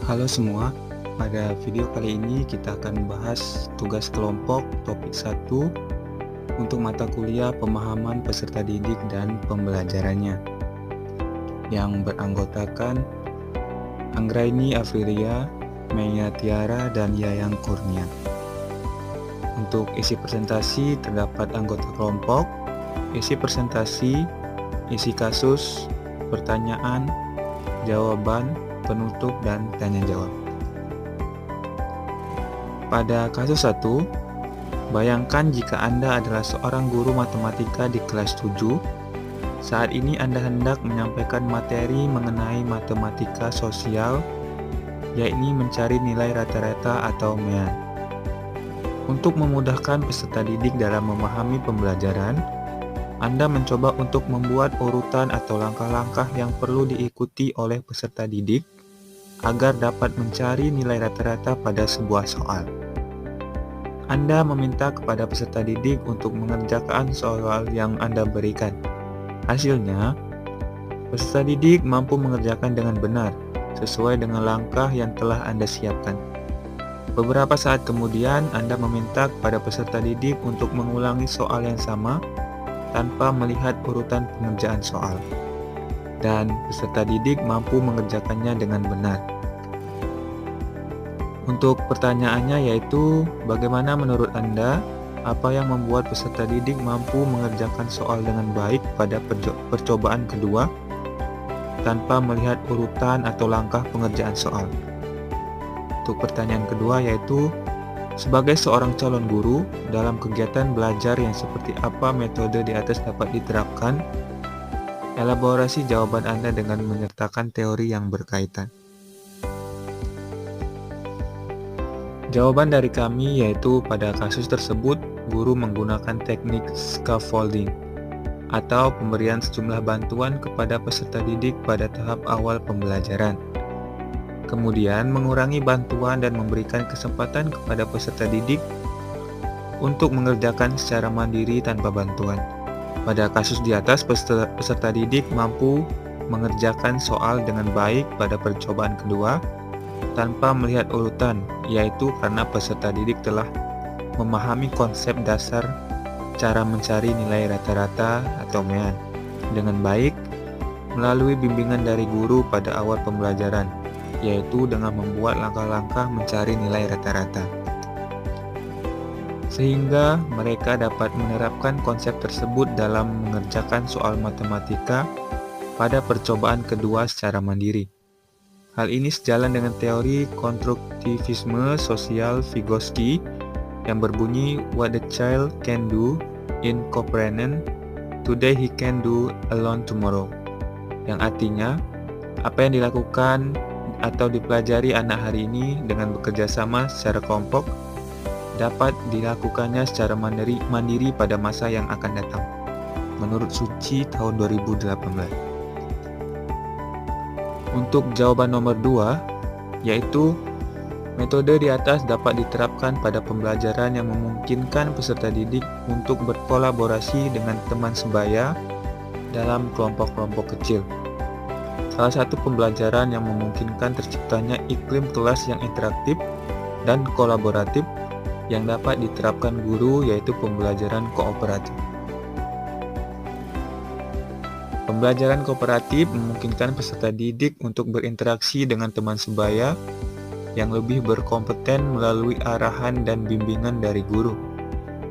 Halo semua, pada video kali ini kita akan membahas tugas kelompok topik 1 untuk mata kuliah pemahaman peserta didik dan pembelajarannya yang beranggotakan Anggraini Afrilia, Meya Tiara, dan Yayang Kurnia. Untuk isi presentasi terdapat anggota kelompok, isi presentasi, isi kasus, pertanyaan, jawaban, penutup, dan tanya jawab. Pada kasus 1, bayangkan jika Anda adalah seorang guru matematika di kelas 7. Saat ini Anda hendak menyampaikan materi mengenai matematika sosial, yakni mencari nilai rata-rata atau MEAN. Untuk memudahkan peserta didik dalam memahami pembelajaran, Anda mencoba untuk membuat urutan atau langkah-langkah yang perlu diikuti oleh peserta didik agar dapat mencari nilai rata-rata pada sebuah soal. Anda meminta kepada peserta didik untuk mengerjakan soal yang Anda berikan. Hasilnya, peserta didik mampu mengerjakan dengan benar, sesuai dengan langkah yang telah Anda siapkan. Beberapa saat kemudian, Anda meminta kepada peserta didik untuk mengulangi soal yang sama tanpa melihat urutan pengerjaan soal. Dan peserta didik mampu mengerjakannya dengan benar. Untuk pertanyaannya yaitu, bagaimana menurut Anda, apa yang membuat peserta didik mampu mengerjakan soal dengan baik pada percobaan kedua tanpa melihat urutan atau langkah pengerjaan soal? Untuk pertanyaan kedua yaitu, sebagai seorang calon guru, dalam kegiatan belajar yang seperti apa metode di atas dapat diterapkan? Elaborasi jawaban Anda dengan menyertakan teori yang berkaitan. Jawaban dari kami yaitu pada kasus tersebut, guru menggunakan teknik scaffolding atau pemberian sejumlah bantuan kepada peserta didik pada tahap awal pembelajaran. Kemudian mengurangi bantuan dan memberikan kesempatan kepada peserta didik untuk mengerjakan secara mandiri tanpa bantuan. Pada kasus di atas, peserta didik mampu mengerjakan soal dengan baik pada percobaan kedua tanpa melihat urutan, yaitu karena peserta didik telah memahami konsep dasar cara mencari nilai rata-rata atau MEAN dengan baik melalui bimbingan dari guru pada awal pembelajaran, yaitu dengan membuat langkah-langkah mencari nilai rata-rata, sehingga mereka dapat menerapkan konsep tersebut dalam mengerjakan soal matematika pada percobaan kedua secara mandiri. Hal ini sejalan dengan teori konstruktivisme sosial Vygotsky yang berbunyi, "What the child can do in cooperation today he can do alone tomorrow," yang artinya, apa yang dilakukan atau dipelajari anak hari ini dengan bekerja sama secara kelompok dapat dilakukannya secara mandiri pada masa yang akan datang. Menurut Suci tahun 2018. Untuk jawaban nomor 2, yaitu metode di atas dapat diterapkan pada pembelajaran yang memungkinkan peserta didik untuk berkolaborasi dengan teman sebaya dalam kelompok-kelompok kecil. Salah satu pembelajaran yang memungkinkan terciptanya iklim kelas yang interaktif dan kolaboratif yang dapat diterapkan guru yaitu pembelajaran kooperatif. Pembelajaran kooperatif memungkinkan peserta didik untuk berinteraksi dengan teman sebaya yang lebih berkompeten melalui arahan dan bimbingan dari guru.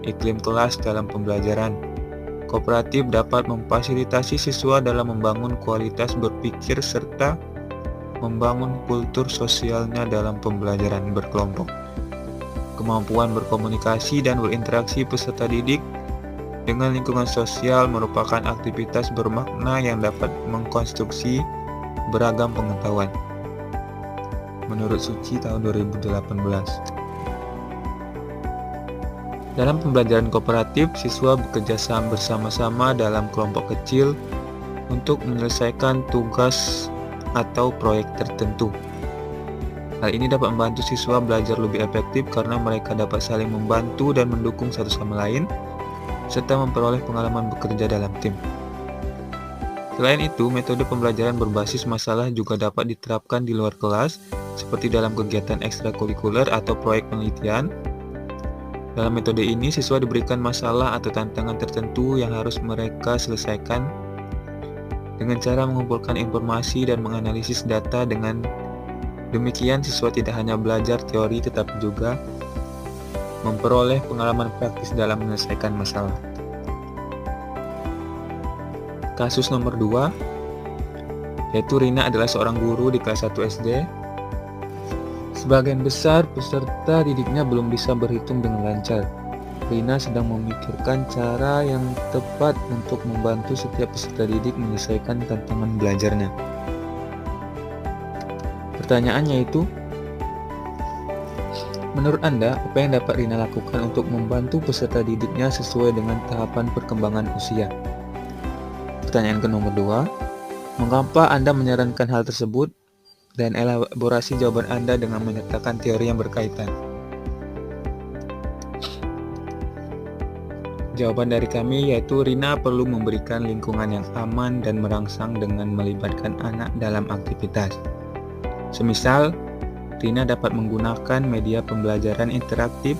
Iklim kelas dalam pembelajaran kooperatif dapat memfasilitasi siswa dalam membangun kualitas berpikir serta membangun kultur sosialnya dalam pembelajaran berkelompok. Kemampuan berkomunikasi dan berinteraksi peserta didik dengan lingkungan sosial merupakan aktivitas bermakna yang dapat mengkonstruksi beragam pengetahuan. Menurut Suci tahun 2018. Dalam pembelajaran kooperatif, siswa bekerja bersama-sama dalam kelompok kecil untuk menyelesaikan tugas atau proyek tertentu. Hal ini dapat membantu siswa belajar lebih efektif karena mereka dapat saling membantu dan mendukung satu sama lain, serta memperoleh pengalaman bekerja dalam tim. Selain itu, metode pembelajaran berbasis masalah juga dapat diterapkan di luar kelas, seperti dalam kegiatan ekstrakurikuler atau proyek penelitian. Dalam metode ini, siswa diberikan masalah atau tantangan tertentu yang harus mereka selesaikan dengan cara mengumpulkan informasi dan menganalisis data. Dengan demikian, siswa tidak hanya belajar teori tetapi juga memperoleh pengalaman praktis dalam menyelesaikan masalah. Kasus nomor 2, yaitu Rina adalah seorang guru di kelas 1 SD. Sebagian besar peserta didiknya belum bisa berhitung dengan lancar. Rina sedang memikirkan cara yang tepat untuk membantu setiap peserta didik menyelesaikan tantangan belajarnya. Pertanyaannya itu, menurut Anda, apa yang dapat Rina lakukan untuk membantu peserta didiknya sesuai dengan tahapan perkembangan usia? Pertanyaan ke nomor 2, mengapa Anda menyarankan hal tersebut? Dan elaborasi jawaban Anda dengan menyertakan teori yang berkaitan. Jawaban dari kami yaitu Rina perlu memberikan lingkungan yang aman dan merangsang dengan melibatkan anak dalam aktivitas. Semisal, Rina dapat menggunakan media pembelajaran interaktif.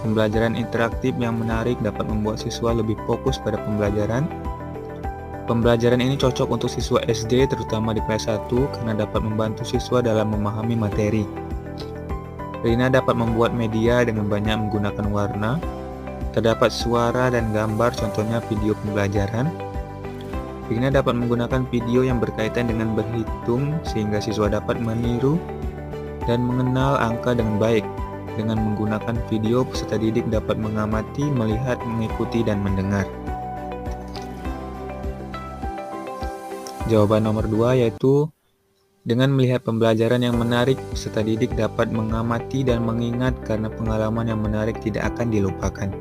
Pembelajaran interaktif yang menarik dapat membuat siswa lebih fokus pada pembelajaran. Pembelajaran ini cocok untuk siswa SD terutama di kelas 1 karena dapat membantu siswa dalam memahami materi. Rina dapat membuat media dengan banyak menggunakan warna. Terdapat suara dan gambar, contohnya video pembelajaran. Rina dapat menggunakan video yang berkaitan dengan berhitung sehingga siswa dapat meniru dan mengenal angka dengan baik. Dengan menggunakan video, peserta didik dapat mengamati, melihat, mengikuti, dan mendengar. Jawaban nomor 2 yaitu dengan melihat pembelajaran yang menarik, peserta didik dapat mengamati dan mengingat karena pengalaman yang menarik tidak akan dilupakan.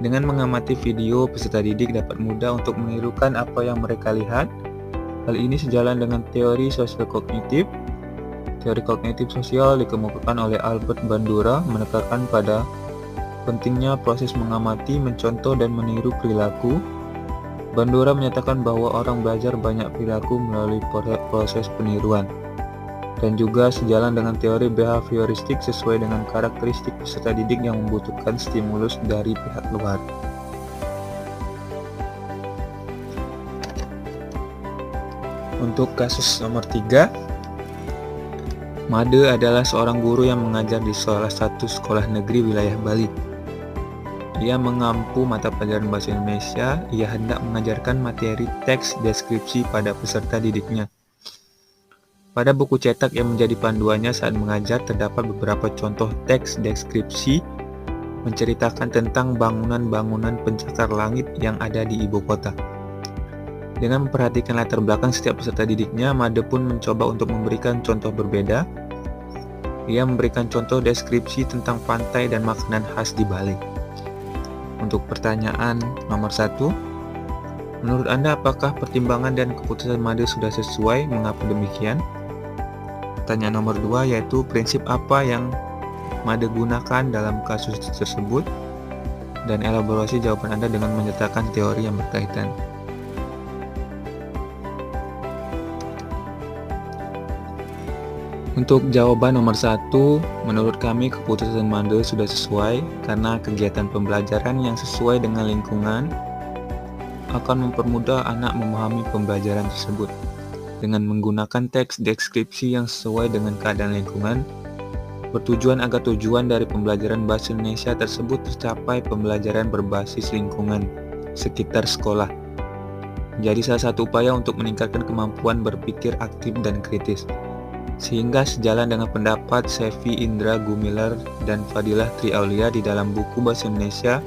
Dengan mengamati video, peserta didik dapat mudah untuk menirukan apa yang mereka lihat. Hal ini sejalan dengan teori sosial kognitif. Teori kognitif sosial dikemukakan oleh Albert Bandura menekankan pada pentingnya proses mengamati, mencontoh, dan meniru perilaku. Bandura menyatakan bahwa orang belajar banyak perilaku melalui proses peniruan, dan juga sejalan dengan teori behavioristik sesuai dengan karakteristik peserta didik yang membutuhkan stimulus dari pihak luar. Untuk kasus nomor 3, Made adalah seorang guru yang mengajar di salah satu sekolah negeri wilayah Bali. Ia mengampu mata pelajaran bahasa Indonesia. Ia hendak mengajarkan materi teks deskripsi pada peserta didiknya. Pada buku cetak yang menjadi panduannya saat mengajar terdapat beberapa contoh teks deskripsi menceritakan tentang bangunan-bangunan pencakar langit yang ada di ibu kota. Dengan memperhatikan latar belakang setiap peserta didiknya, Made pun mencoba untuk memberikan contoh berbeda. Ia memberikan contoh deskripsi tentang pantai dan makanan khas di Bali. Untuk pertanyaan nomor 1, menurut Anda apakah pertimbangan dan keputusan Made sudah sesuai? Mengapa demikian? Pertanyaan nomor 2 yaitu prinsip apa yang Made gunakan dalam kasus tersebut? Dan elaborasi jawaban Anda dengan menyertakan teori yang berkaitan. Untuk jawaban nomor 1, menurut kami keputusan Made sudah sesuai karena kegiatan pembelajaran yang sesuai dengan lingkungan akan mempermudah anak memahami pembelajaran tersebut. Dengan menggunakan teks deskripsi yang sesuai dengan keadaan lingkungan, bertujuan agar tujuan dari pembelajaran bahasa Indonesia tersebut tercapai pembelajaran berbasis lingkungan sekitar sekolah. Jadi salah satu upaya untuk meningkatkan kemampuan berpikir aktif dan kritis. Sehingga sejalan dengan pendapat Sevi Indra Gumilar dan Fadilah Triaulia di dalam buku Bahasa Indonesia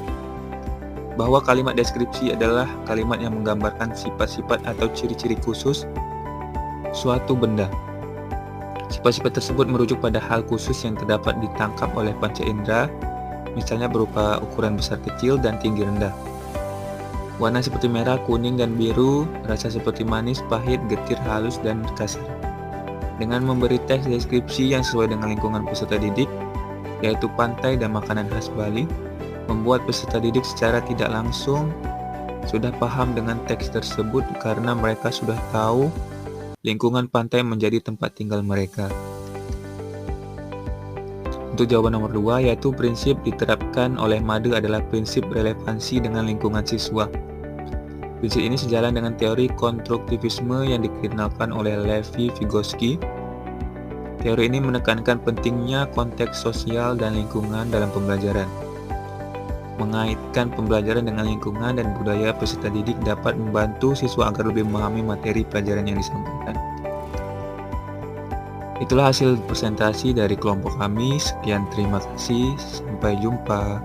bahwa kalimat deskripsi adalah kalimat yang menggambarkan sifat-sifat atau ciri-ciri khusus suatu benda. Sifat-sifat tersebut merujuk pada hal khusus yang terdapat ditangkap oleh panca indera, misalnya berupa ukuran besar kecil dan tinggi rendah. Warna seperti merah, kuning, dan biru, rasa seperti manis, pahit, getir, halus, dan kasar. Dengan memberi teks deskripsi yang sesuai dengan lingkungan peserta didik, yaitu pantai dan makanan khas Bali, membuat peserta didik secara tidak langsung sudah paham dengan teks tersebut karena mereka sudah tahu lingkungan pantai menjadi tempat tinggal mereka. Untuk jawaban nomor 2, yaitu prinsip diterapkan oleh Made adalah prinsip relevansi dengan lingkungan siswa. Prinsip ini sejalan dengan teori konstruktivisme yang dikenalkan oleh Levi Vygotsky. Teori ini menekankan pentingnya konteks sosial dan lingkungan dalam pembelajaran. Mengaitkan pembelajaran dengan lingkungan dan budaya peserta didik dapat membantu siswa agar lebih memahami materi pelajaran yang disampaikan. Itulah hasil presentasi dari kelompok kami. Sekian, terima kasih. Sampai jumpa.